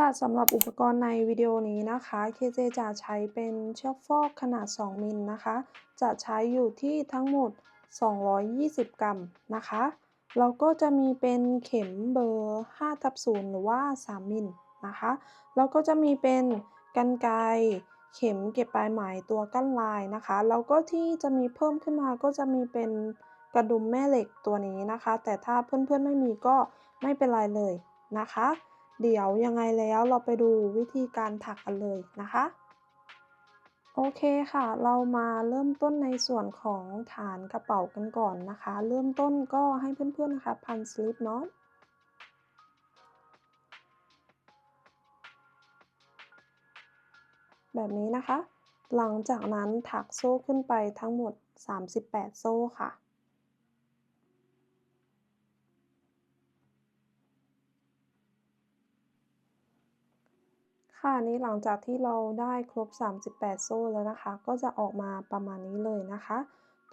ค่ะสำหรับอุปกรณ์ในวิดีโอนี้นะคะ KJ จะใช้เป็นเชือกฟอกขนาด 2 มิลนะคะจะใช้อยู่ที่ทั้งหมด 220 กรัมนะคะแล้วก็จะมีเป็นเข็มเบอร์ 5/0 หรือว่า 3 มิลนะคะแล้วก็จะมีเป็นกรรไกรเข็มเก็บปลายไหมตัวกั้นลายนะคะแล้วก็ที่จะมีเพิ่มขึ้นมาก็จะมีเป็นกระดุมแม่เหล็กตัวนี้นะคะแต่ถ้าเพื่อนๆไม่มีก็ไม่เป็นไรเลยนะคะ เดี๋ยวยังไงแล้วเราไปดูวิธีการถักกันเลยนะคะโอเคค่ะเรามาเริ่มต้นในส่วนของฐานกระเป๋ากันก่อนนะคะเริ่มต้นก็ให้เพื่อนๆนะคะพันสลิปเนาะแบบนี้นะคะหลังจากนั้นถักโซ่ขึ้นไปทั้งหมด38โซ่ค่ะค่ะนี้หลังจากที่เราได้ครบ38โซ่แล้วนะคะก็จะออกมาประมาณนี้เลยนะคะ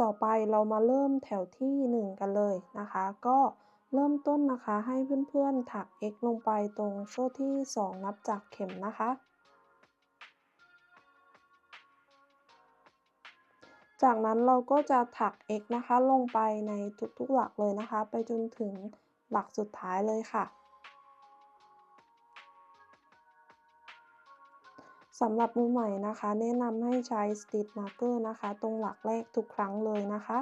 ต่อไปเรามาเริ่มแถวที่1กันเลยนะคะก็เริ่มต้นนะคะให้เพื่อนๆถัก X ลงไปตรงโซ่ที่2นับจากเข็มนะคะจากนั้นเราก็จะถัก X นะคะลงไปในทุกๆหลักเลยนะคะไปจนถึงหลักสุดท้ายเลยค่ะ สำหรับมือใหม่นะคะแนะนำให้ใช้ Stitch Marker นะคะตรงหลักแรกทุกครั้งเลยนะคะ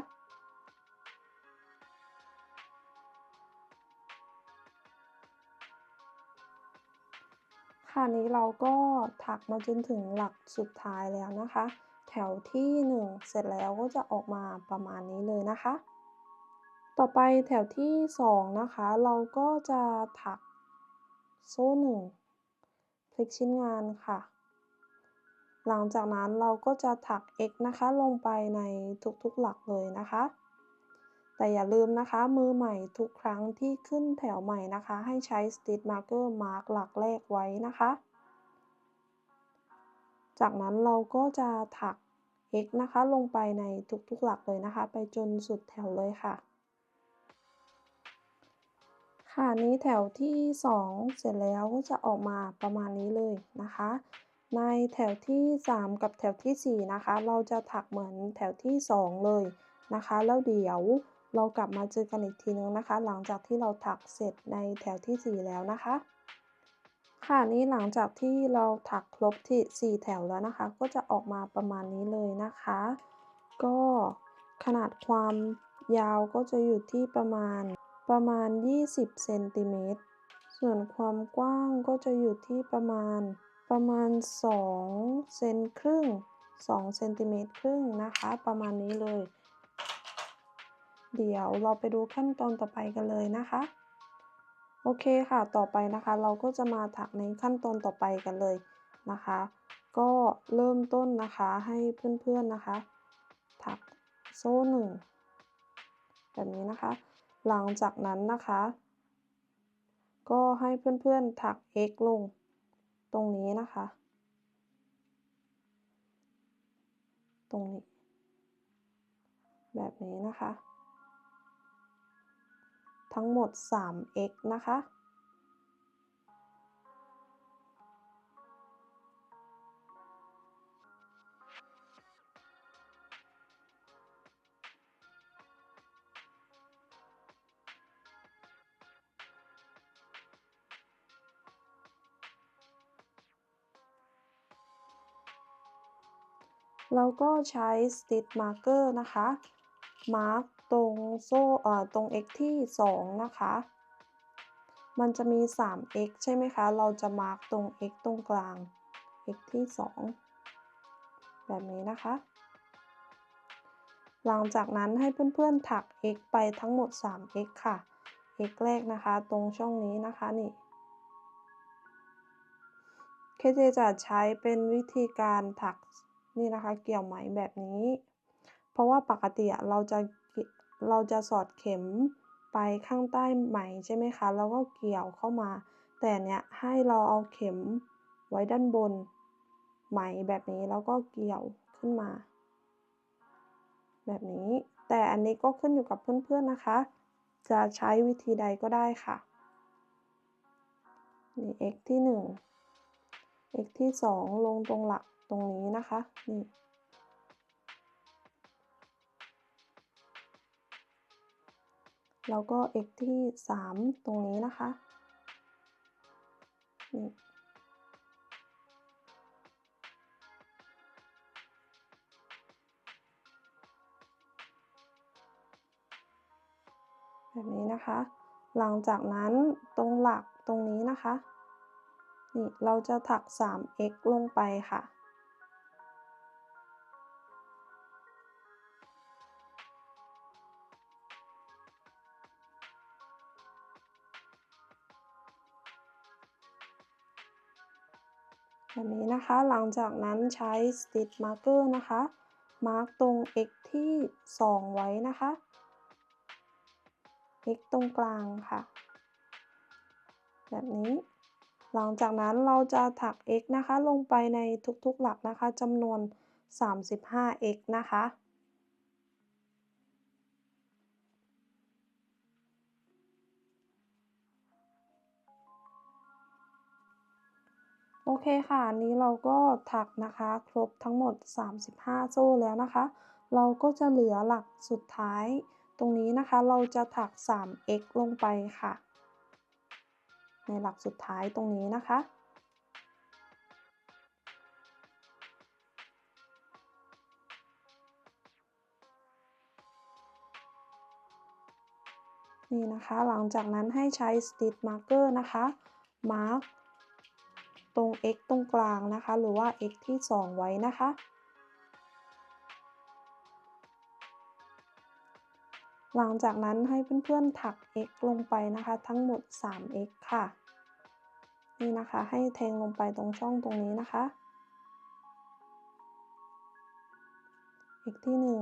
ค่ะนี้เราก็ถักมาจนถึงหลักสุดท้ายแล้วนะคะแถวที่1เสร็จแล้วก็จะออกมาประมาณนี้เลยนะคะต่อไปแถวที่2นะคะเราก็จะถักโซ่1พลิกชิ้นงานค่ะหลังจากนั้นเราก็จะถัก X นะคะลงไปในทุกๆหลักเลยนะคะ แต่อย่าลืมนะคะมือใหม่ทุกครั้งที่ขึ้นแถวใหม่นะคะให้ใช้ Stitch Marker มาร์กหลักแรกไว้นะคะจากนั้นเราก็จะถัก X นะคะลงไปในทุกๆหลักเลยนะคะไปจนสุดแถวเลยค่ะค่ะนี้แถวที่2เสร็จแล้วก็จะออกมาประมาณนี้เลยนะคะในแถวที่3กับแถวที่4นะคะเราจะถักเหมือนแถวที่2เลยนะคะแล้วเดี๋ยวเรากลับมาเจอกันอีกทีนึงนะคะหลังจากที่เราถักเสร็จในแถวที่4แล้วนะคะค่ะนี้หลังจากที่เราถักครบที่4แถวแล้วนะคะก็จะออกมาประมาณนี้เลยนะคะก็ขนาดความยาวก็จะอยู่ที่ประมาณ20เซนติเมตรส่วนความกว้างก็จะอยู่ที่ประมาณ2เซนครึ่ง2เซนติเมตรครึ่งนะคะประมาณนี้เลยเดี๋ยวเราไปดูขั้นตอนต่อไปกันเลยนะคะโอเคค่ะต่อไปนะคะเราก็จะมาถักในขั้นตอนต่อไปกันเลยนะคะก็เริ่มต้นนะคะให้เพื่อนๆนะคะถักโซ่1แบบนี้นะคะหลังจากนั้นนะคะก็ให้เพื่อนๆถัก X ลงตรงนี้นะคะตรงนี้แบบนี้นะคะทั้งหมด 3x นะคะแล้วก็ใช้ Stitch Marker นะคะมาร์กตรงโซ่ตรง x ที่2นะคะมันจะมี 3x ใช่ไหมคะเราจะมาร์กตรง x ตรงกลาง x ที่2แบบนี้นะคะหลังจากนั้นให้เพื่อนๆถัก x ไปทั้งหมด 3x ค่ะ x แรกนะคะตรงช่องนี้นะคะนี่ KJ จะใช้เป็นวิธีการถักนี่นะคะเกี่ยวไหมแบบนี้เพราะว่าปกติอะเราจะสอดเข็มไปข้างใต้ไหมใช่ไหมคะแล้วก็เกี่ยวเข้ามาแต่เนี้ยให้เราเอาเข็มไว้ด้านบนไหมแบบนี้แล้วก็เกี่ยวขึ้นมาแบบนี้แต่อันนี้ก็ขึ้นอยู่กับเพื่อนๆนะคะจะใช้วิธีใดก็ได้ค่ะ นี่ x ที่1 x ที่2ลงตรงหลักตรงนี้นะคะนี่แล้วก็ x ที่3ตรงนี้นะคะนี่แบบนี้นะคะ หลังจากนั้นตรงหลักตรงนี้นะคะนี่เราจะถัก 3x ลงไปค่ะแบบนี้นะคะหลังจากนั้นใช้ Stitch Marker นะคะมาร์กตรง x ที่2ไว้นะคะ x ตรงกลางค่ะแบบนี้หลังจากนั้นเราจะถัก x นะคะลงไปในทุกๆหลักนะคะจำนวน 35x นะคะโอเคค่ะอันนี้เราก็ถักนะคะครบทั้งหมด 35 โซ่แล้วนะคะเราก็จะเหลือหลักสุดท้ายตรงนี้นะคะเราจะถัก 3x ลงไปค่ะในหลักสุดท้ายตรงนี้นะคะนี่นะคะหลังจากนั้นให้ใช้ Stitch Marker นะคะมาร์กตรง x ตรงกลางนะคะหรือว่า x ที่2ไว้นะคะหลังจากนั้นให้เพื่อนๆถัก x ลงไปนะคะทั้งหมด 3x ค่ะนี่นะคะให้แทงลงไปตรงช่องตรงนี้นะคะ x ที่1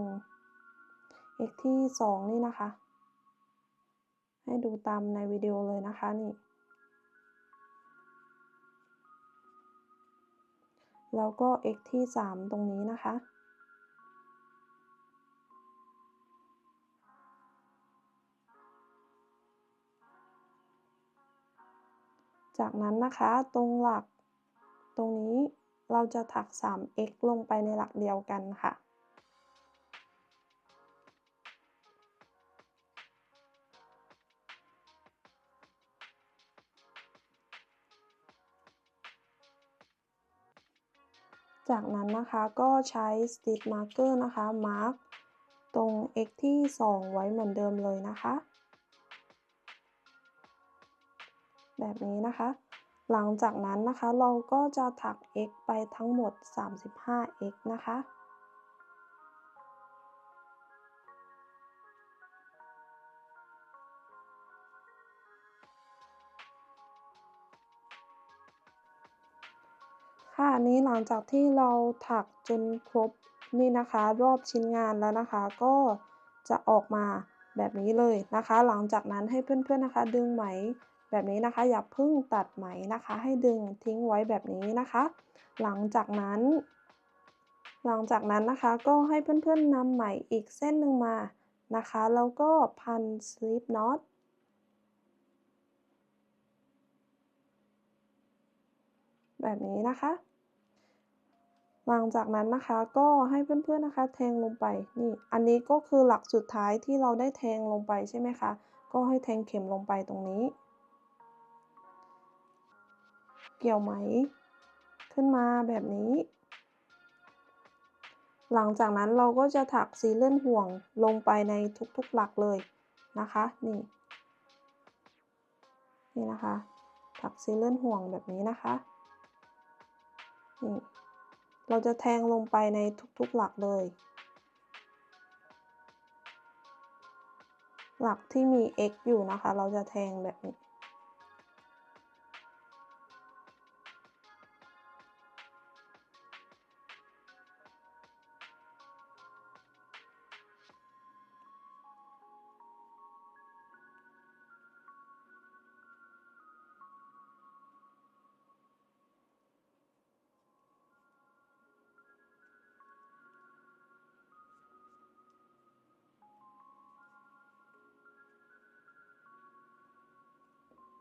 x ที่2นี่นะคะให้ดูตามในวิดีโอเลยนะคะนี่แล้วก็ x ที่3ตรงนี้นะคะจากนั้นนะคะตรงหลักตรงนี้เราจะถัก 3x ลงไปในหลักเดียวกันค่ะจากนั้นนะคะก็ใช้ Stitch Marker นะคะมาร์กตรง x ที่2ไว้เหมือนเดิมเลยนะคะแบบนี้นะคะหลังจากนั้นนะคะเราก็จะถัก x ไปทั้งหมด 35x นะคะค่ะอันนี้หลังจากที่เราถักจนครบนี่นะคะรอบชิ้นงานแล้วนะคะก็จะออกมาแบบนี้เลยนะคะหลังจากนั้นให้เพื่อนๆนะคะดึงไหมแบบนี้นะคะอย่าเพิ่งตัดไหมนะคะให้ดึงทิ้งไว้แบบนี้นะคะหลังจากนั้นนะคะก็ให้เพื่อนๆนำไหมอีกเส้นหนึ่งมานะคะแล้วก็พัน slip knot แบบนี้นะคะ หลังจากนั้นนะคะก็ให้เพื่อนๆนะคะแทงลงไปนี่อันนี้ก็คือหลักสุดท้ายที่เราได้แทงลงไปใช่ไหมคะก็ให้แทงเข็มลงไปตรงนี้เกี่ยวไหมขึ้นมาแบบนี้หลังจากนั้นเราก็จะถักซีเลื่อนห่วงลงไปในทุกๆหลักเลยนะคะนี่นะคะถักซีเลื่อนห่วงแบบนี้นะคะนี่เราจะแทงลงไปในทุกๆหลักเลยหลักที่มี x อยู่นะคะเราจะแทงแบบนี้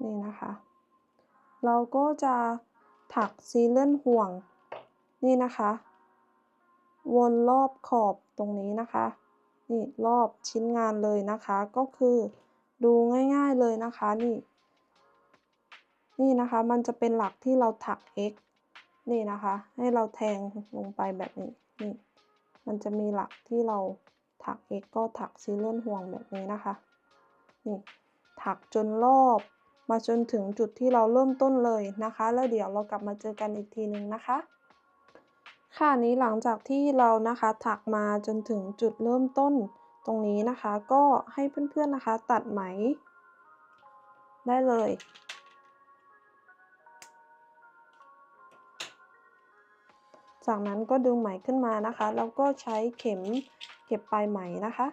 นี่นะคะ เราก็จะถักซีเลียนห่วงนี่นะคะวนรอบขอบตรงนี้นะคะนี่รอบชิ้นงานเลยนะคะก็คือดูง่ายๆเลยนะคะนี่นะคะมันจะเป็นหลักที่เราถัก x นี่นะคะให้เราแทงลงไปแบบนี้นี่มันจะมีหลักที่เราถัก x ก็ถักซีเลียนห่วงแบบนี้นะคะนี่ถักจนรอบมาจนถึงจุดที่เราเริ่มต้นเลยนะคะแล้วเดี๋ยวเรากลับมาเจอกันอีกทีหนึ่งนะคะค่ะนี้หลังจากที่เรานะคะถักมาจนถึงจุดเริ่มต้นตรงนี้นะคะก็ให้เพื่อนๆนะคะตัดไหมได้เลยจากนั้นก็ดึงไหมขึ้นมานะคะแล้วก็ใช้เข็มเก็บปลายไหมนะคะ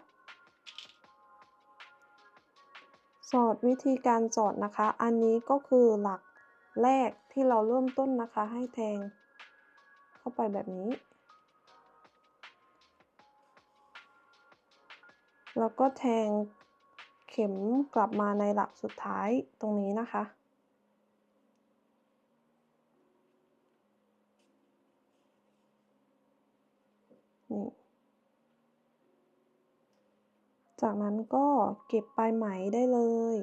สอดวิธีการสอดนะคะอันนี้ก็คือหลักแรกที่เราเริ่มต้นนะคะให้แทงเข้าไปแบบนี้แล้วก็แทงเข็มกลับมาในหลักสุดท้ายตรงนี้นะคะนี่จากนั้นก็เก็บปลายไหมได้เลย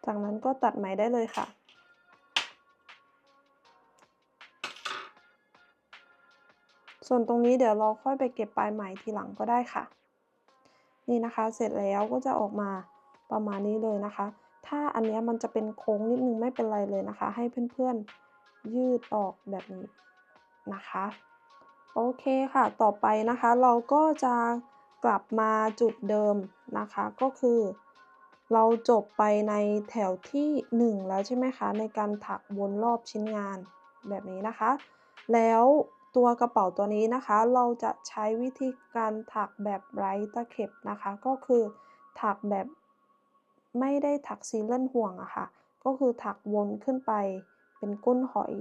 จากนั้นก็ตัดไหมได้เลยค่ะส่วนตรงนี้เดี๋ยวเราค่อยไปเก็บปลายไหมทีหลังก็ได้ค่ะนี่นะคะเสร็จแล้วก็จะออกมาประมาณนี้เลยนะคะถ้าอันนี้มันจะเป็นโค้งนิดนึงไม่เป็นไรเลยนะคะให้เพื่อนๆยืดออกแบบนี้นะคะโอเคค่ะต่อไปนะคะเราก็จะกลับมาจุดเดิมนะคะก็คือเราจบไปในแถวที่1แล้วใช่ไหมคะในการถักวนรอบชิ้นงานแบบนี้นะคะแล้วตัวกระเป๋าตัวนี้นะคะเราจะใช้วิธีการถักแบบไร้ตะเข็บนะคะก็คือถักแบบไม่ได้ถักซีเลียนห่วงอะค่ะก็คือถักวนขึ้นไปเป็นก้นหอย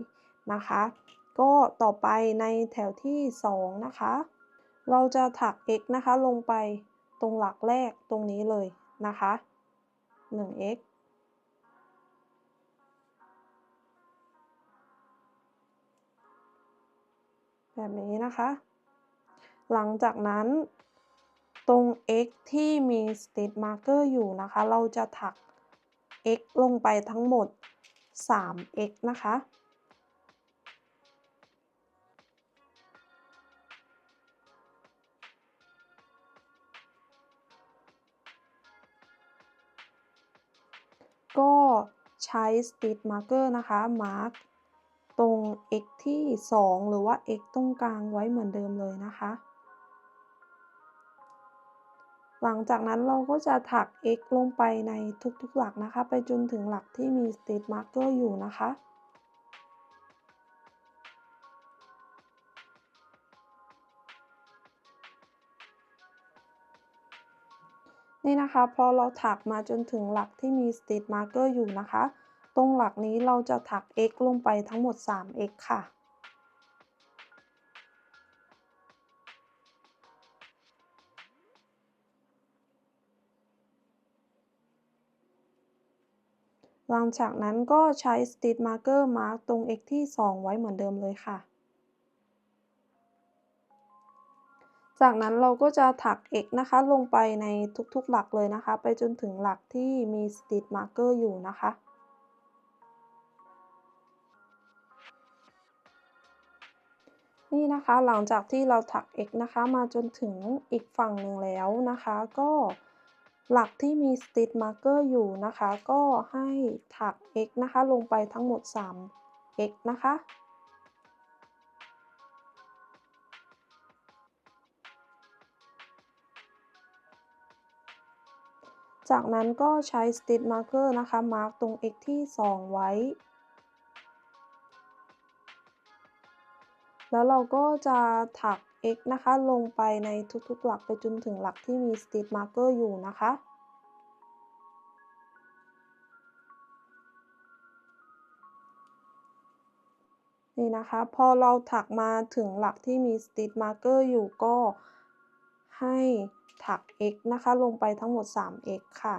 นะคะก็ต่อไปในแถวที่2นะคะเราจะถัก x นะคะลงไปตรงหลักแรกตรงนี้เลยนะคะ1 x แบบนี้นะคะ หลังจากนั้นตรง x ที่มี stitch marker อยู่นะคะเราจะถัก x ลงไปทั้งหมด 3x นะคะก็ใช้ stitch marker นะคะมาร์กตรง x ที่2หรือว่า x ตรงกลางไว้เหมือนเดิมเลยนะคะหลังจากนั้นเราก็จะถัก x ลงไปในทุกๆหลักนะคะไปจนถึงหลักที่มี stitch marker อยู่นะคะ นี่นะคะพอเราถักมาจนถึงหลักที่มี stitch marker อยู่นะคะตรงหลักนี้เราจะถัก x ลงไปทั้งหมด 3x ค่ะหลังจากนั้นก็ใช้ stitch marker มาร์กตรง x ที่2ไว้เหมือนเดิมเลยค่ะจากนั้นเราก็จะถัก x นะคะลงไปในทุกๆหลักเลยนะคะไปจนถึงหลักที่มี stitch marker อยู่นะคะนี่นะคะหลังจากที่เราถัก x นะคะมาจนถึงอีกฝั่งหนึ่งแล้วนะคะก็หลักที่มี stitch marker อยู่นะคะก็ให้ถัก x นะคะลงไปทั้งหมด 3x นะคะจากนั้นก็ใช้ stitch marker นะคะมาร์กตรง x ที่2ไว้แล้วเราก็จะถัก x นะคะลงไปในทุกๆหลักไปจนถึงหลักที่มี stitch marker อยู่นะคะ นี่นะคะพอเราถักมาถึงหลักที่มี Stitch Marker อยู่ก็ให้ถัก x นะคะลงไปทั้งหมด 3x ค่ะ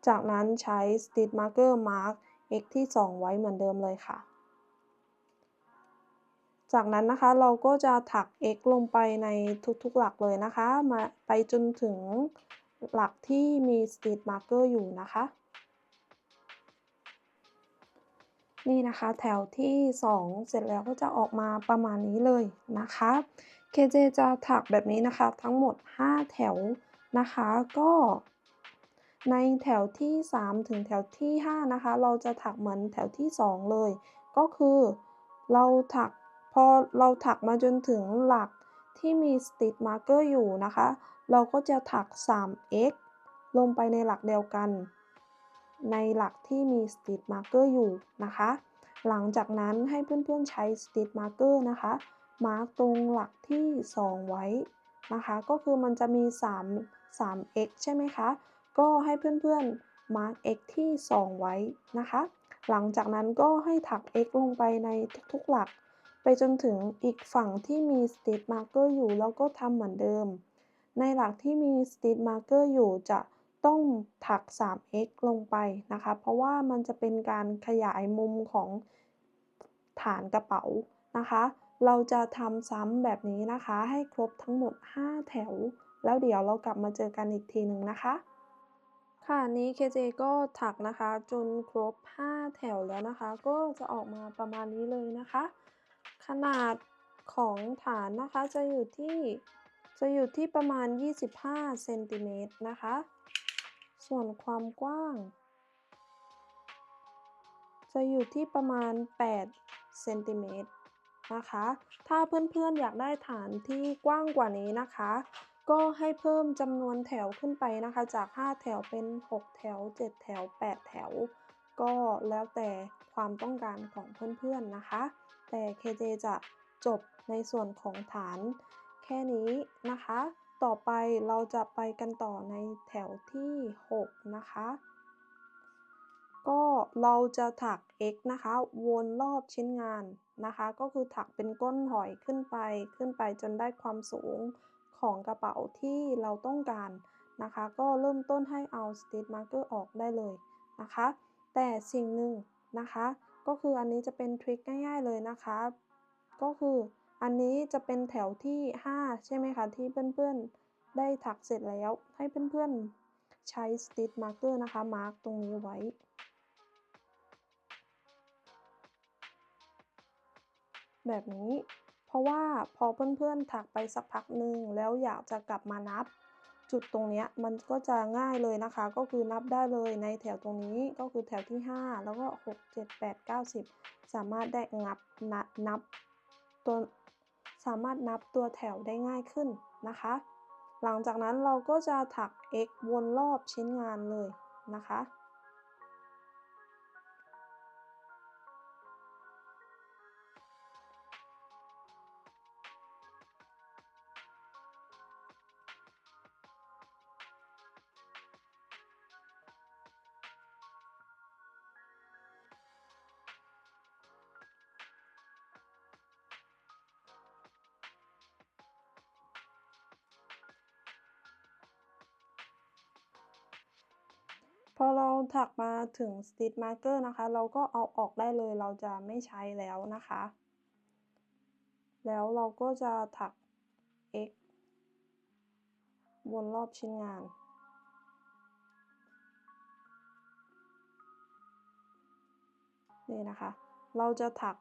จากนั้นใช้ Stitch Marker Mark x ที่ 2 ไว้เหมือนเดิมเลยค่ะจากนั้นนะคะเราก็จะถัก x ลงไปในทุกๆหลักเลยนะคะมาไปจนถึงหลักที่มี Stitch Marker อยู่นะคะนี่นะคะแถวที่2เสร็จแล้วก็จะออกมาประมาณนี้เลยนะคะ KJ จะถักแบบนี้นะคะทั้งหมด5แถวนะคะก็ในแถวที่3ถึงแถวที่5นะคะเราจะถักเหมือนแถวที่2เลยก็คือเราถักพอเราถักมาจนถึงหลักที่มี Stitch Marker อยู่นะคะเราก็จะถัก 3x ลงไปในหลักเดียวกันในหลักที่มี Stitch Marker อยู่นะคะหลังจากนั้นให้เพื่อนๆใช้ Stitch Marker นะคะมาร์กตรงหลักที่2ไว้นะคะก็คือมันจะมี3x ใช่ไหมคะก็ให้เพื่อนๆมาร์ก x ที่2ไว้นะคะหลังจากนั้นก็ให้ถัก x ลงไปในทุกๆหลักไปจนถึงอีกฝั่งที่มี Stitch Marker อยู่แล้วก็ทำเหมือนเดิมในหลักที่มี Stitch Marker อยู่จะต้องถัก 3x ลงไปนะคะเพราะว่ามันจะเป็นการขยายมุมของฐานกระเป๋านะคะเราจะทำซ้ำแบบนี้นะคะให้ครบทั้งหมด5แถวแล้วเดี๋ยวเรากลับมาเจอกันอีกทีหนึ่งนะคะค่ะนี้ KJ ก็ถักนะคะจนครบ5แถวแล้วนะคะก็จะออกมาประมาณนี้เลยนะคะขนาดของฐานนะคะจะอยู่ที่ประมาณ25เซนติเมตรนะคะส่วนความกว้างจะอยู่ที่ประมาณ8เซนติเมตรนะคะถ้าเพื่อนๆอยากได้ฐานที่กว้างกว่านี้นะคะก็ให้เพิ่มจำนวนแถวขึ้นไปนะคะจาก5แถวเป็น6แถว7แถว8แถวก็แล้วแต่ความต้องการของเพื่อนๆนะคะแต่ KJ จะจบในส่วนของฐานแค่นี้นะคะต่อไปเราจะไปกันต่อในแถวที่6นะคะก็เราจะถัก x นะคะวนรอบชิ้นงานนะคะก็คือถักเป็นก้นหอยขึ้นไปจนได้ความสูงของกระเป๋าที่เราต้องการนะคะก็เริ่มต้นให้เอา Stitch Marker ออกได้เลยนะคะแต่สิ่งหนึ่งนะคะก็คืออันนี้จะเป็นทริคง่ายๆเลยนะคะก็คืออันนี้จะเป็นแถวที่5ใช่ไหมคะที่เพื่อนๆได้ถักเสร็จแล้วให้เพื่อนๆใช้ Stitch Marker นะคะมาร์กตรงนี้ไว้ แบบนี้เพราะว่าพอเพื่อนๆถักไปสักพักหนึ่งแล้วอยากจะกลับมานับจุดตรงเนี้ยมันก็จะง่ายเลยนะคะก็คือนับได้เลยในแถวตรงนี้ก็คือแถวที่5แล้วก็6 7 8 9 10สามารถได้นับตัวสามารถนับตัวแถวได้ง่ายขึ้นนะคะหลังจากนั้นเราก็จะถัก x วนรอบชิ้นงานเลยนะคะ พอเราถักมาถึง Stitch Marker นะคะเราก็เอาออกได้เลยเราจะไม่ใช้แล้วนะคะแล้วเราก็จะถัก x วนรอบชิ้นงานนี่นะคะเราจะถัก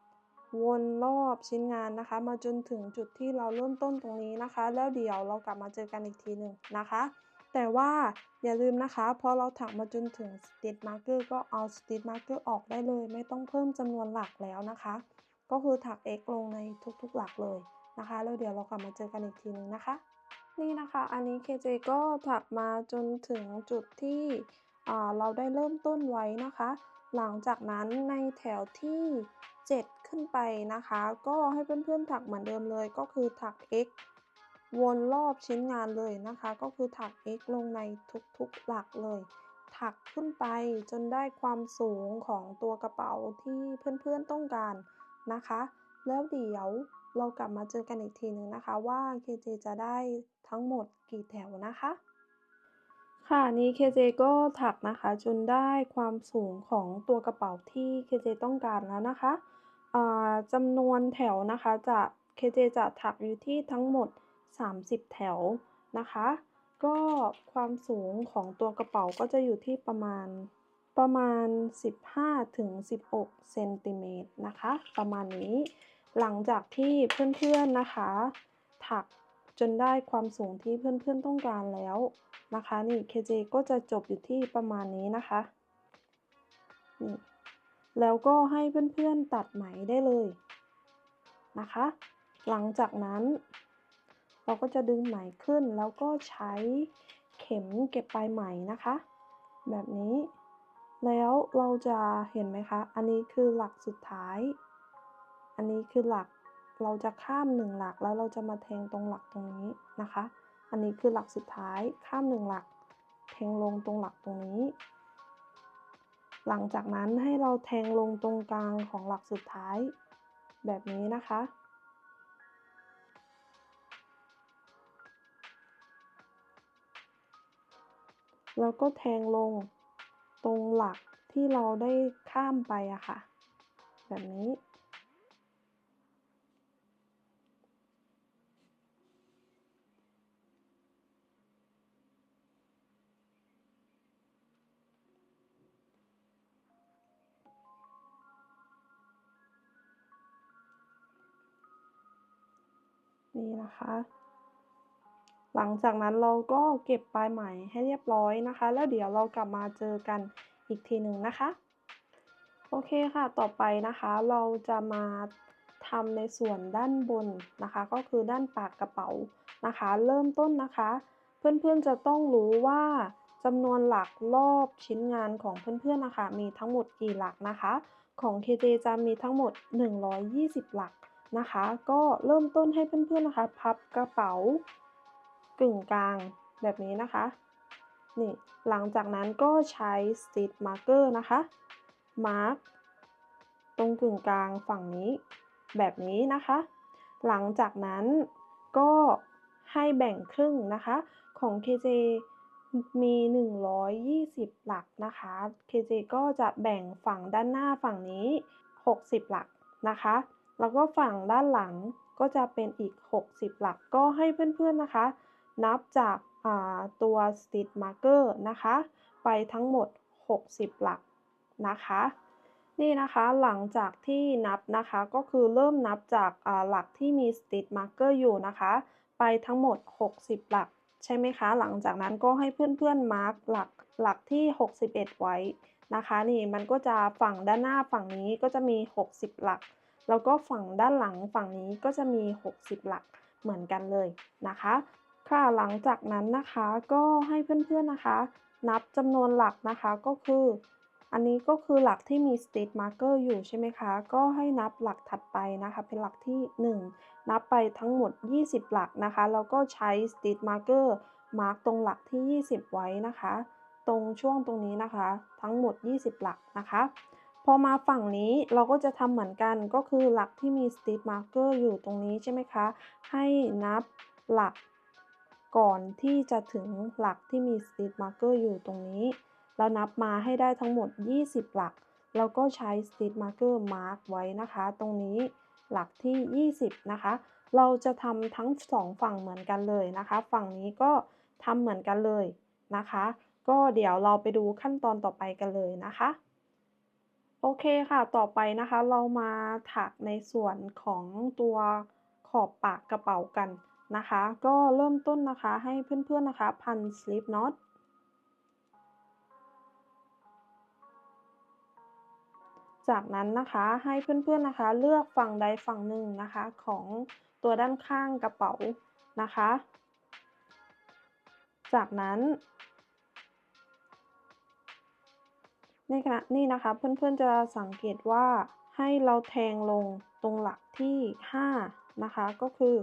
วนรอบชิ้นงานนะคะมาจนถึงจุดที่เราเริ่มต้นตรงนี้นะคะแล้วเดี๋ยวเรากลับมาเจอกันอีกทีหนึ่งนะคะแต่ว่าอย่าลืมนะคะพอเราถักมาจนถึง Stitch Marker ก็เอา Stitch Marker ออกได้เลยไม่ต้องเพิ่มจำนวนหลักแล้วนะคะก็คือถัก x ลงในทุกๆหลักเลยนะคะแล้วเดี๋ยวเรากลับมาเจอกันอีกทีหนึ่งนะคะ นี่นะคะอันนี้ KJ ก็ถักมาจนถึงจุดที่เราได้เริ่มต้นไว้นะคะหลังจากนั้นในแถวที่7ขึ้นไปนะคะก็ให้เพื่อนๆถักเหมือนเดิมเลยก็คือถัก x วนรอบชิ้นงานเลยนะคะก็คือถัก x ลงในทุกๆหลักเลยถักขึ้นไปจนได้ความสูงของตัวกระเป๋าที่เพื่อนๆต้องการนะคะแล้วเดี๋ยวเรากลับมาเจอกันอีกทีหนึ่งนะคะว่า KJ จะได้ทั้งหมดกี่แถวนะคะ ค่ะนี้ KJ ก็ถักนะคะจนได้ความสูงของตัวกระเป๋าที่ KJ ต้องการแล้วนะคะจำนวนแถวนะคะKJ จะถักอยู่ที่ทั้งหมด30แถวนะคะก็ความสูงของตัวกระเป๋าก็จะอยู่ที่ประมาณ15-16เซนติเมตรนะคะประมาณนี้หลังจากที่เพื่อนๆนะคะถักจนได้ความสูงที่เพื่อนๆต้องการแล้วนะคะนี่ KJ ก็จะจบอยู่ที่ประมาณนี้นะคะนี่แล้วก็ให้เพื่อนๆตัดไหมได้เลยนะคะหลังจากนั้นเราก็จะดึงไหมขึ้นแล้วก็ใช้เข็มเก็บปลายไหมนะคะแบบนี้แล้วเราจะเห็นไหมคะอันนี้คือหลักสุดท้ายอันนี้คือหลักเราจะข้าม1หลักแล้วเราจะมาแทงตรงหลักตรงนี้นะคะอันนี้คือหลักสุดท้ายข้าม1หลักแทงลงตรงหลักตรงนี้หลังจากนั้นให้เราแทงลงตรงกลางของหลักสุดท้ายแบบนี้นะคะแล้วก็แทงลงตรงหลักที่เราได้ข้ามไปอะค่ะแบบนี้นี่นะคะ หลังจากนั้นเราก็เก็บปลายไหมให้เรียบร้อยนะคะแล้วเดี๋ยวเรากลับมาเจอกันอีกทีหนึ่งนะคะโอเคค่ะต่อไปนะคะเราจะมาทำในส่วนด้านบนนะคะก็คือด้านปากกระเป๋านะคะเริ่มต้นนะคะเพื่อนๆจะต้องรู้ว่าจำนวนหลักรอบชิ้นงานของเพื่อนๆนะคะมีทั้งหมดกี่หลักนะคะของ KJ จะมีทั้งหมด120หลัก นะคะก็เริ่มต้นให้เพื่อนๆนะคะพับกระเป๋ากึ่งกลางแบบนี้นะคะนี่หลังจากนั้นก็ใช้ Stitch Marker นะคะมาร์กตรงกึ่งกลางฝั่งนี้แบบนี้นะคะหลังจากนั้นก็ให้แบ่งครึ่งนะคะของ KJ มี120หลักนะคะ KJ ก็จะแบ่งฝั่งด้านหน้าฝั่งนี้60หลักนะคะแล้วก็ฝั่งด้านหลังก็จะเป็นอีก60หลักก็ให้เพื่อนๆนะคะนับจากตัว Stitch Marker นะคะไปทั้งหมด60หลักนะคะนี่นะคะหลังจากที่นับนะคะก็คือเริ่มนับจากหลักที่มี Stitch Marker อยู่นะคะไปทั้งหมด60หลักใช่ไหมคะหลังจากนั้นก็ให้เพื่อนๆมาร์กหลักที่61ไว้นะคะนี่มันก็จะฝั่งด้านหน้าฝั่งนี้ก็จะมี60หลักแล้วก็ฝั่งด้านหลังฝั่งนี้ก็จะมี60หลักเหมือนกันเลยนะคะค่ะหลังจากนั้นนะคะก็ให้เพื่อนๆนะคะนับจำนวนหลักนะคะก็คืออันนี้ก็คือหลักที่มี Stitch Marker อยู่ใช่ไหมคะก็ให้นับหลักถัดไปนะคะเป็นหลักที่1นับไปทั้งหมด20หลักนะคะแล้วก็ใช้ Stitch Marker มาร์กตรงหลักที่20ไว้นะคะตรงช่วงตรงนี้นะคะทั้งหมด20หลักนะคะพอมาฝั่งนี้เราก็จะทำเหมือนกันก็คือหลักที่มี Stitch Marker อยู่ตรงนี้ใช่ไหมคะให้นับหลักก่อนที่จะถึงหลักที่มี Stitch Marker อยู่ตรงนี้แล้วนับมาให้ได้ทั้งหมด20หลักแล้วก็ใช้ Stitch Marker มาร์กไว้นะคะตรงนี้หลักที่20นะคะเราจะทำทั้ง2ฝั่งเหมือนกันเลยนะคะฝั่งนี้ก็ทำเหมือนกันเลยนะคะก็เดี๋ยวเราไปดูขั้นตอนต่อไปกันเลยนะคะโอเคค่ะต่อไปนะคะเรามาถักในส่วนของตัวขอบปากกระเป๋ากันนะคะก็เริ่มต้นนะคะให้เพื่อนๆนะคะพัน slip knot จากนั้นนะคะให้เพื่อนๆนะคะเลือกฝั่งใดฝั่งหนึ่งนะคะของตัวด้านข้างกระเป๋านะคะจากนั้นในขณะนี้นะคะเพื่อนๆจะสังเกตว่าให้เราแทงลงตรงหลักที่5นะคะก็คือ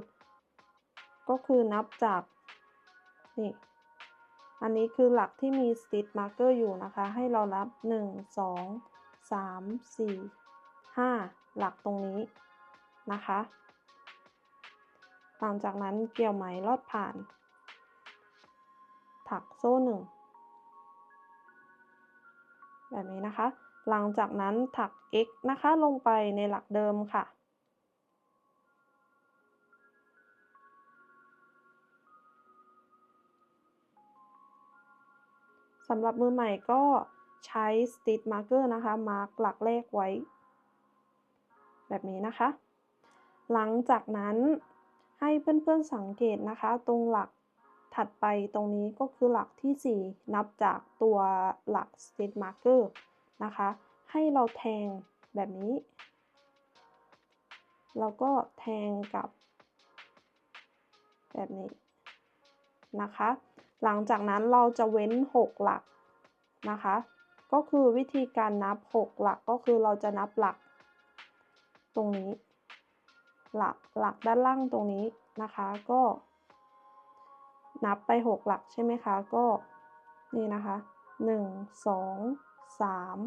ก็คือนับจากนี่อันนี้คือหลักที่มี stitch marker อยู่นะคะ ให้เรานับ1 2 3 4 5หลักตรงนี้นะคะหลังจากนั้นเกี่ยวไหมลอดผ่านถักโซ่1แบบนี้นะคะหลังจากนั้นถัก x นะคะลงไปในหลักเดิมค่ะสำหรับมือใหม่ก็ใช้ stitch marker นะคะมาร์กหลักแรกไว้แบบนี้นะคะหลังจากนั้นให้เพื่อนๆสังเกตนะคะตรงหลักถัดไปตรงนี้ก็คือหลักที่4นับจากตัวหลัก stitch marker นะคะให้เราแทงแบบนี้แล้วก็แทงกับแบบนี้นะคะหลังจากนั้นเราจะเว้น6หลักนะคะก็คือวิธีการนับ6หลักก็คือเราจะนับหลักตรงนี้หลักด้านล่างตรงนี้นะคะก็นับไป6หลักใช่ไหมคะก็นี่นะคะ1 2 3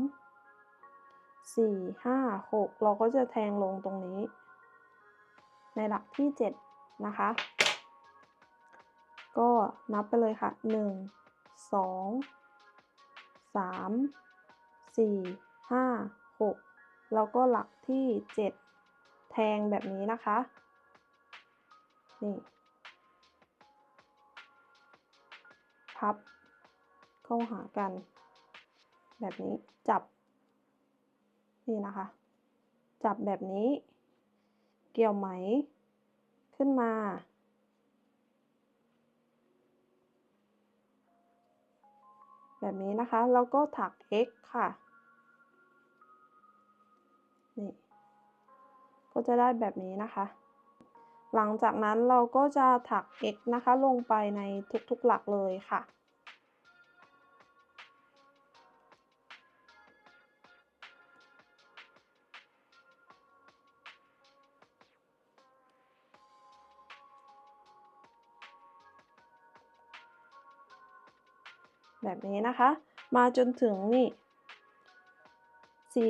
4 5 6เราก็จะแทงลงตรงนี้ในหลักที่7นะคะก็นับไปเลยค่ะ1 2 3 4 5 6แล้วก็หลักที่7แทงแบบนี้นะคะนี่พับเข้าหากันแบบนี้จับนี่นะคะจับแบบนี้เกี่ยวไหมขึ้นมาแบบนี้นะคะแล้วก็ถัก x ค่ะนี่ก็จะได้แบบนี้นะคะหลังจากนั้นเราก็จะถัก x นะคะลงไปในทุกๆหลักเลยค่ะแบบนี้นะคะมาจนถึงนี่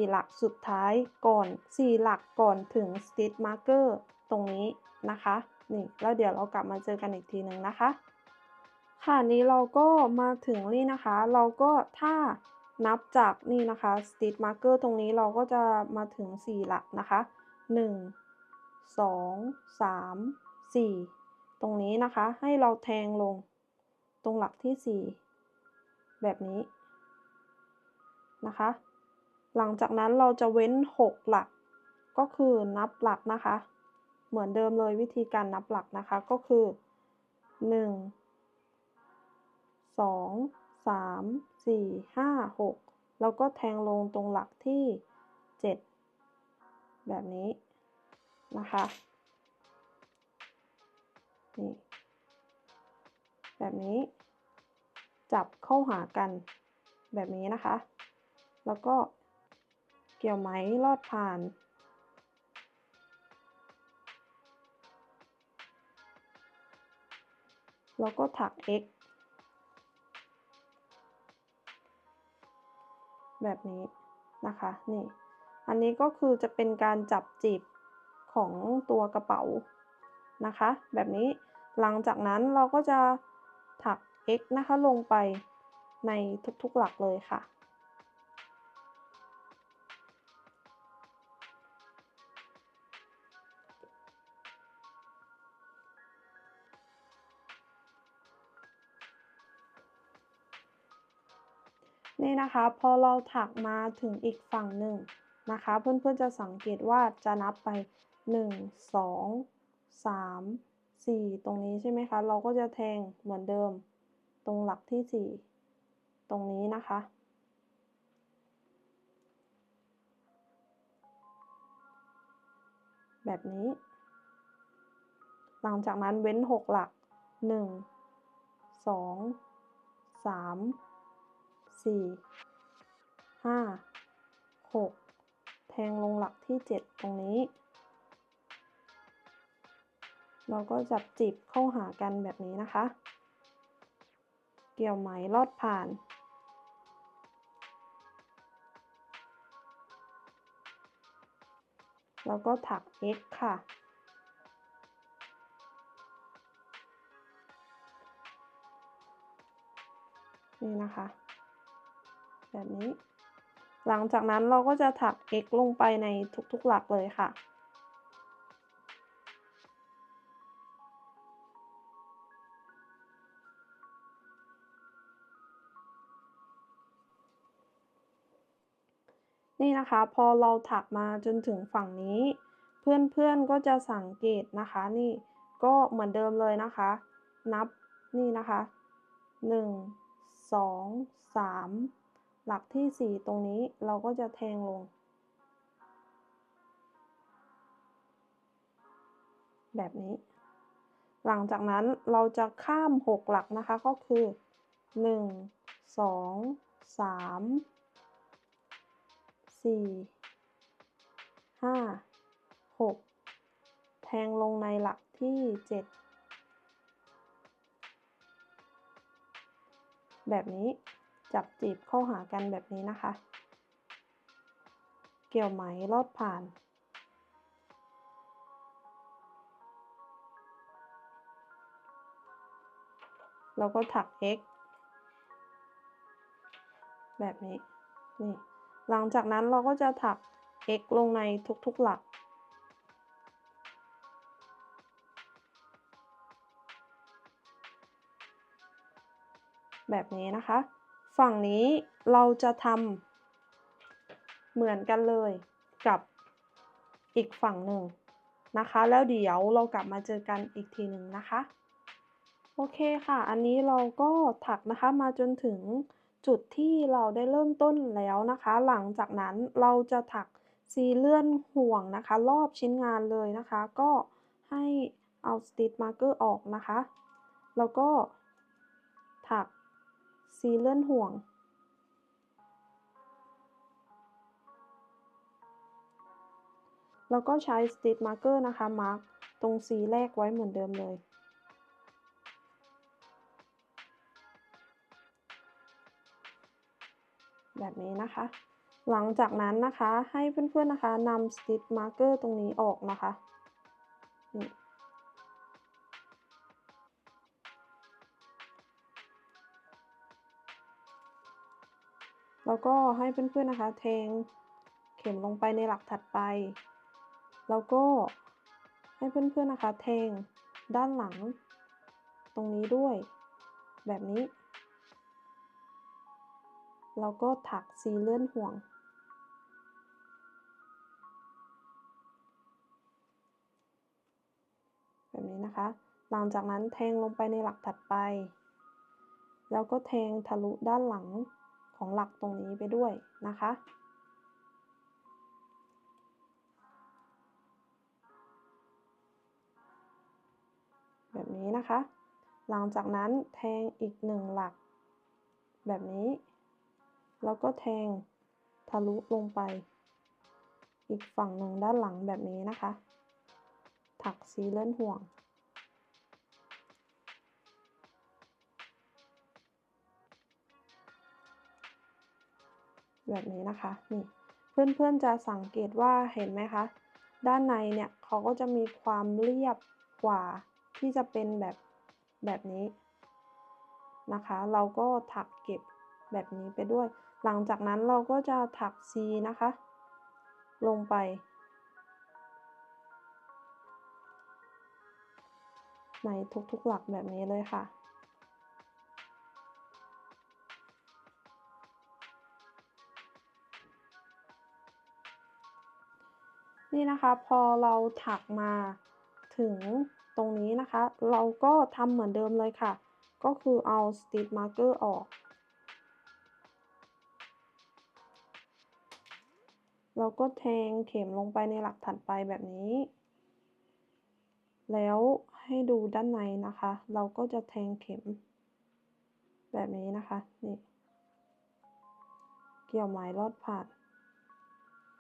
4หลักสุดท้ายก่อน4หลักก่อนถึง stitch marker ตรงนี้นะคะนี่แล้วเดี๋ยวเรากลับมาเจอกันอีกทีหนึ่งนะคะค่ะนี้เราก็มาถึงนี่นะคะเราก็ถ้านับจากนี่นะคะ stitch marker ตรงนี้เราก็จะมาถึง4หลักนะคะ1 2 3 4ตรงนี้นะคะให้เราแทงลงตรงหลักที่4แบบนี้นะคะหลังจากนั้นเราจะเว้น6หลักก็คือนับหลักนะคะเหมือนเดิมเลยวิธีการนับหลักนะคะก็คือ1 2 3 4 5 6แล้วก็แทงลงตรงหลักที่7แบบนี้นะคะนี่แบบนี้จับเข้าหากันแบบนี้นะคะแล้วก็เกี่ยวไหมลอดผ่านแล้วก็ถัก x แบบนี้นะคะนี่อันนี้ก็คือจะเป็นการจับจีบของตัวกระเป๋านะคะแบบนี้หลังจากนั้นเราก็จะถัก x นะคะลงไปในทุกๆหลักเลยค่ะนี่นะคะพอเราถักมาถึงอีกฝั่งหนึ่งนะคะเพื่อนๆจะสังเกตว่าจะนับไป1 2 3 4ตรงนี้ใช่ไหมคะเราก็จะแทงเหมือนเดิมตรงหลักที่4ตรงนี้นะคะแบบนี้หลังจากนั้นเว้น6หลัก1 2 3 4 5 6แทงลงหลักที่7ตรงนี้ เราก็จับจีบเข้าหากันแบบนี้นะคะ เกี่ยวไหมลอดผ่าน แล้วก็ถัก x ค่ะ นี่นะคะ แบบนี้ หลังจากนั้นเราก็จะถัก x ลงไปในทุกๆหลักเลยค่ะ นี่นะคะพอเราถักมาจนถึงฝั่งนี้ เพื่อนๆก็จะสังเกตนะคะนี่ก็เหมือนเดิมเลยนะคะ นับนี่นะคะ1 2 3หลักที่4ตรงนี้เราก็จะแทงลงแบบนี้ หลังจากนั้นเราจะข้าม6หลักนะคะก็คือ1 2 3 4 5 6แทงลงในหลักที่7แบบนี้จับจีบเข้าหากันแบบนี้นะคะ เกี่ยวไหมลอดผ่าน แล้วก็ถัก x แบบนี้นี่หลังจากนั้นเราก็จะถัก x ลงในทุกๆหลัก แบบนี้นะคะ ฝั่งนี้เราจะทำเหมือนกันเลยกับอีกฝั่งหนึ่งนะคะแล้วเดี๋ยวเรากลับมาเจอกันอีกทีหนึ่งนะคะโอเคค่ะอันนี้เราก็ถักนะคะมาจนถึงจุดที่เราได้เริ่มต้นแล้วนะคะหลังจากนั้นเราจะถักซีเลื่อนห่วงนะคะรอบชิ้นงานเลยนะคะก็ให้เอา Stitch Marker ออกนะคะแล้วก็ถักซีเลื่อนห่วง แล้วก็ใช้ Stitch Marker นะคะมาร์กตรง C แรกไว้เหมือนเดิมเลยแบบนี้นะคะหลังจากนั้นนะคะให้เพื่อนๆนะคะนำ Stitch Marker ตรงนี้ออกนะคะนี่แล้วก็ให้เพื่อนๆนะคะแทงเข็มลงไปในหลักถัดไปแล้วก็ให้เพื่อนๆนะคะแทงด้านหลังตรงนี้ด้วยแบบนี้แล้วก็ถักซีเลื่อนห่วงแบบนี้นะคะหลังจากนั้นแทงลงไปในหลักถัดไปแล้วก็แทงทะลุด้านหลังของหลักตรงนี้ไปด้วยนะคะแบบนี้นะคะหลังจากนั้นแทงอีก1หลักแบบนี้แล้วก็แทงทะลุลงไปอีกฝั่งหนึ่งด้านหลังแบบนี้นะคะถักซีเลื่อนห่วงแบบนี้นะคะนี่เพื่อนๆจะสังเกตว่าเห็นไหมคะด้านในเนี่ยเขาก็จะมีความเรียบกว่าที่จะเป็นแบบนี้นะคะเราก็ถักเก็บแบบนี้ไปด้วยหลังจากนั้นเราก็จะถัก C นะคะลงไปในทุกๆหลักแบบนี้เลยค่ะนี่นะคะพอเราถักมาถึงตรงนี้นะคะเราก็ทำเหมือนเดิมเลยค่ะก็คือเอา Stitch Marker ออกแล้วก็แทงเข็มลงไปในหลักถัดไปแบบนี้แล้วให้ดูด้านในนะคะเราก็จะแทงเข็มแบบนี้นะคะนี่เกี่ยวไหมลอดผ่าน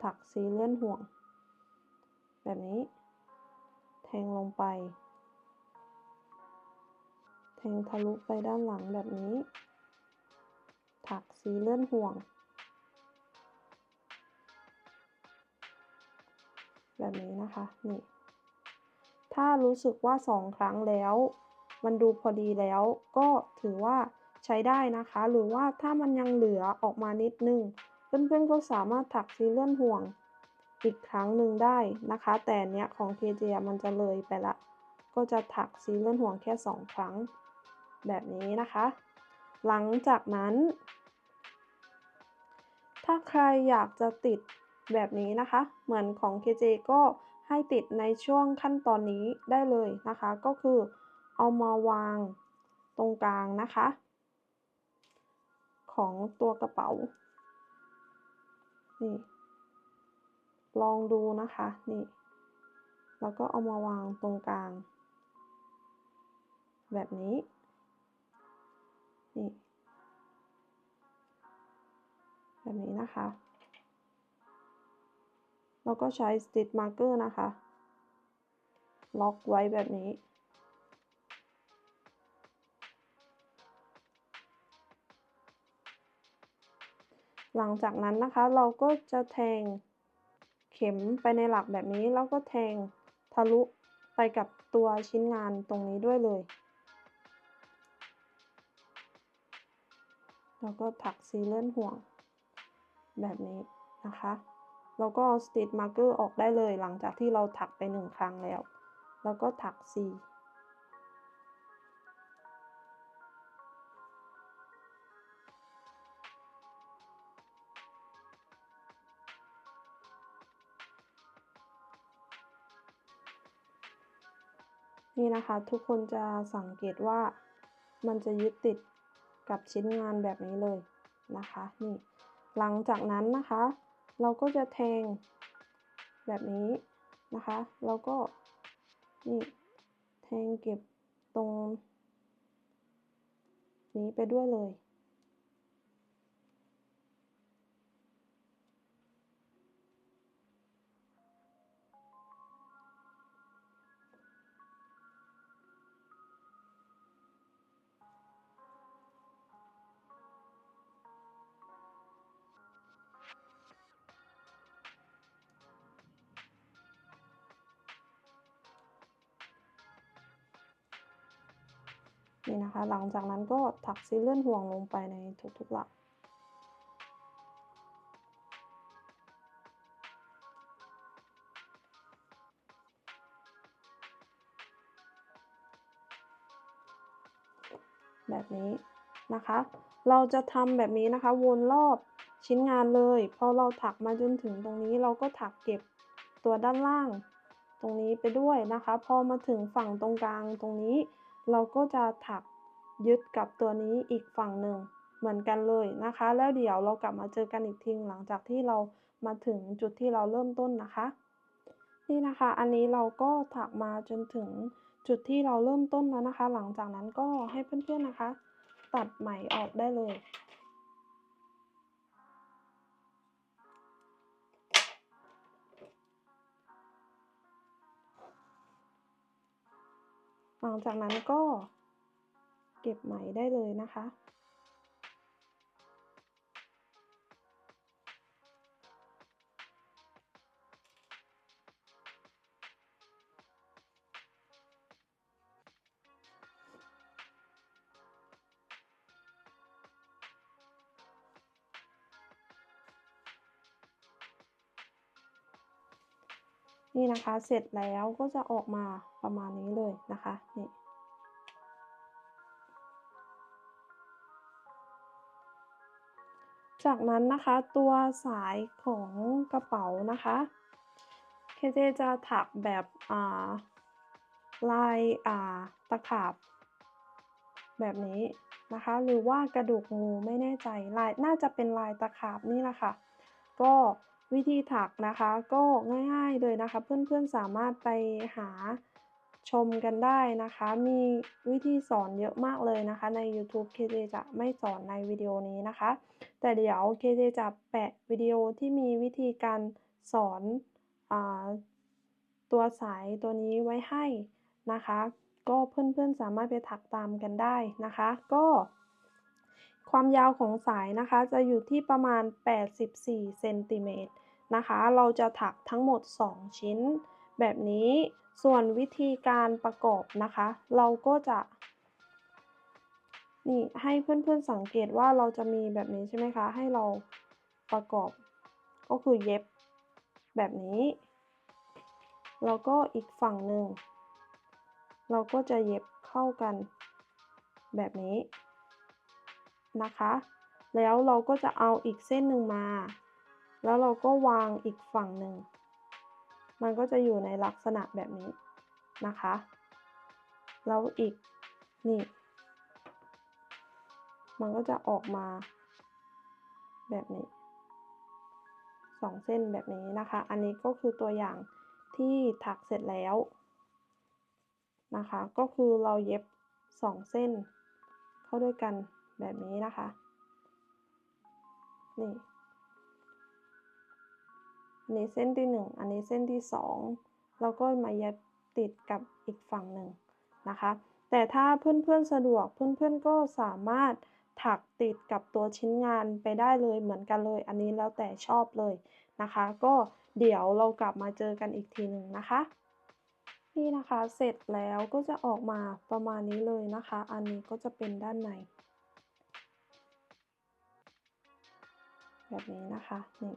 ถักซีเลื่อนห่วงแบบนี้แทงลงไป แทงทะลุไปด้านหลังแบบนี้ถักสีเลื่อนห่วงแบบนี้นะคะนี่ถ้ารู้สึกว่า2ครั้งแล้วมันดูพอดีแล้วก็ถือว่าใช้ได้นะคะหรือว่าถ้ามันยังเหลือออกมานิดนึงเพื่อนๆก็สามารถถักสีเลื่อนห่วงอีกครั้งหนึ่งได้นะคะแต่เนี้ยของ KJ มันจะเลยไปละก็จะถักสีเลื่อนห่วงแค่2ครั้งแบบนี้นะคะหลังจากนั้นถ้าใครอยากจะติดแบบนี้นะคะเหมือนของ KJ ก็ให้ติดในช่วงขั้นตอนนี้ได้เลยนะคะก็คือเอามาวางตรงกลางนะคะของตัวกระเป๋านี่ลองดูนะคะนี่แล้วก็เอามาวางตรงกลางแบบนี้นี่แบบนี้นะคะแล้วก็ใช้ Stitch Marker นะคะล็อกไว้แบบนี้หลังจากนั้นนะคะเราก็จะแทงเข็มไปในหลักแบบนี้แล้วก็แทงทะลุไปกับตัวชิ้นงานตรงนี้ด้วยเลยแล้วก็ถักสีเลื่อนห่วงแบบนี้นะคะแล้วก็ Stitch Marker ออกได้เลยหลังจากที่เราถักไป1ครั้งแล้วแล้วก็ถักสีนี่นะคะทุกคนจะสังเกตว่ามันจะยึดติดกับชิ้นงานแบบนี้เลยนะคะนี่หลังจากนั้นนะคะเราก็จะแทงแบบนี้นะคะแล้วก็นี่แทงเก็บตรงนี้ไปด้วยเลยนี่นะคะหลังจากนั้นก็ถักซีเลื่อนห่วงลงไปในทุกๆหลักแบบนี้นะคะเราจะทำแบบนี้นะคะวนรอบชิ้นงานเลยพอเราถักมาจนถึงตรงนี้เราก็ถักเก็บตัวด้านล่างตรงนี้ไปด้วยนะคะพอมาถึงฝั่งตรงกลางตรงนี้เราก็จะถักยึดกับตัวนี้อีกฝั่งหนึ่งเหมือนกันเลยนะคะแล้วเดี๋ยวเรากลับมาเจอกันอีกทีหลังจากที่เรามาถึงจุดที่เราเริ่มต้นนะคะนี่นะคะอันนี้เราก็ถักมาจนถึงจุดที่เราเริ่มต้นแล้วนะคะหลังจากนั้นก็ให้เพื่อนๆนะคะตัดไหมออกได้เลยหลังจากนั้นก็เก็บไหมได้เลยนะคะนี่นะคะเสร็จแล้วก็จะออกมาประมาณนี้เลยนะคะนี่ จากนั้นนะคะตัวสายของกระเป๋านะคะ KJ จะถักแบบลายตะขาบแบบนี้นะคะหรือว่ากระดูกงูไม่แน่ใจลายน่าจะเป็นลายตะขาบนี่แหละค่ะก็วิธีถักนะคะก็ง่ายๆเลยนะคะเพื่อนๆสามารถไปหาชมกันได้นะคะมีวิธีสอนเยอะมากเลยนะคะในยูทูบ KJ จะไม่สอนในวิดีโอนี้นะคะแต่เดี๋ยว KJ จะแปะวิดีโอที่มีวิธีการสอนอ่าตัวสายตัวนี้ไว้ให้นะคะ ก็เพื่อนๆสามารถไปถักตามกันได้นะคะก็ความยาวของสายนะคะจะอยู่ที่ประมาณ84เซนติเมตรนะคะเราจะถักทั้งหมด2ชิ้นแบบนี้ส่วนวิธีการประกอบนะคะเราก็จะนี่ให้เพื่อนๆสังเกตว่าเราจะมีแบบนี้ใช่ไหมคะให้เราประกอบก็คือเย็บแบบนี้แล้วก็อีกฝั่งหนึ่งเราก็จะเย็บเข้ากันแบบนี้นะคะแล้วเราก็จะเอาอีกเส้นหนึ่งมาแล้วเราก็วางอีกฝั่งหนึ่งมันก็จะอยู่ในลักษณะแบบนี้นะคะแล้วอีกนี่มันก็จะออกมาแบบนี้2เส้นแบบนี้นะคะอันนี้ก็คือตัวอย่างที่ถักเสร็จแล้วนะคะก็คือเราเย็บ2เส้นเข้าด้วยกันแบบนี้นะคะนี่อันนี้เส้นที่1อันนี้เส้นที่2แล้วก็มาเย็บติดกับอีกฝั่งหนึ่งนะคะแต่ถ้าเพื่อนๆสะดวกเพื่อนๆก็สามารถถักติดกับตัวชิ้นงานไปได้เลยเหมือนกันเลยอันนี้แล้วแต่ชอบเลยนะคะก็เดี๋ยวเรากลับมาเจอกันอีกทีหนึ่งนะคะนี่นะคะเสร็จแล้วก็จะออกมาประมาณนี้เลยนะคะอันนี้ก็จะเป็นด้านในแบบนี้นะคะนี่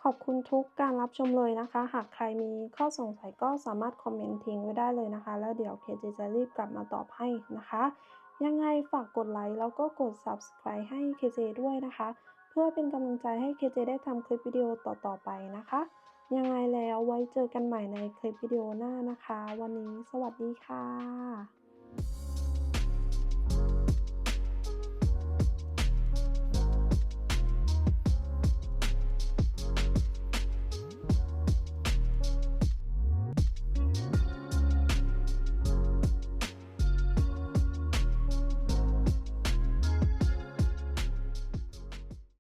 ขอบคุณทุกการรับชมเลยนะคะ หากใครมีข้อสงสัยก็สามารถคอมเมนต์ทิ้งไว้ได้เลยนะคะ แล้วเดี๋ยวเคเจจะรีบกลับมาตอบให้นะคะ ยังไงฝากกดไลค์แล้วก็กด Subscribe ให้เคเจด้วยนะคะ เพื่อเป็นกำลังใจให้เคเจได้ทำคลิปวิดีโอต่อๆไปนะคะ ยังไงแล้วไว้เจอกันใหม่ในคลิปวิดีโอหน้านะคะ วันนี้สวัสดีค่ะ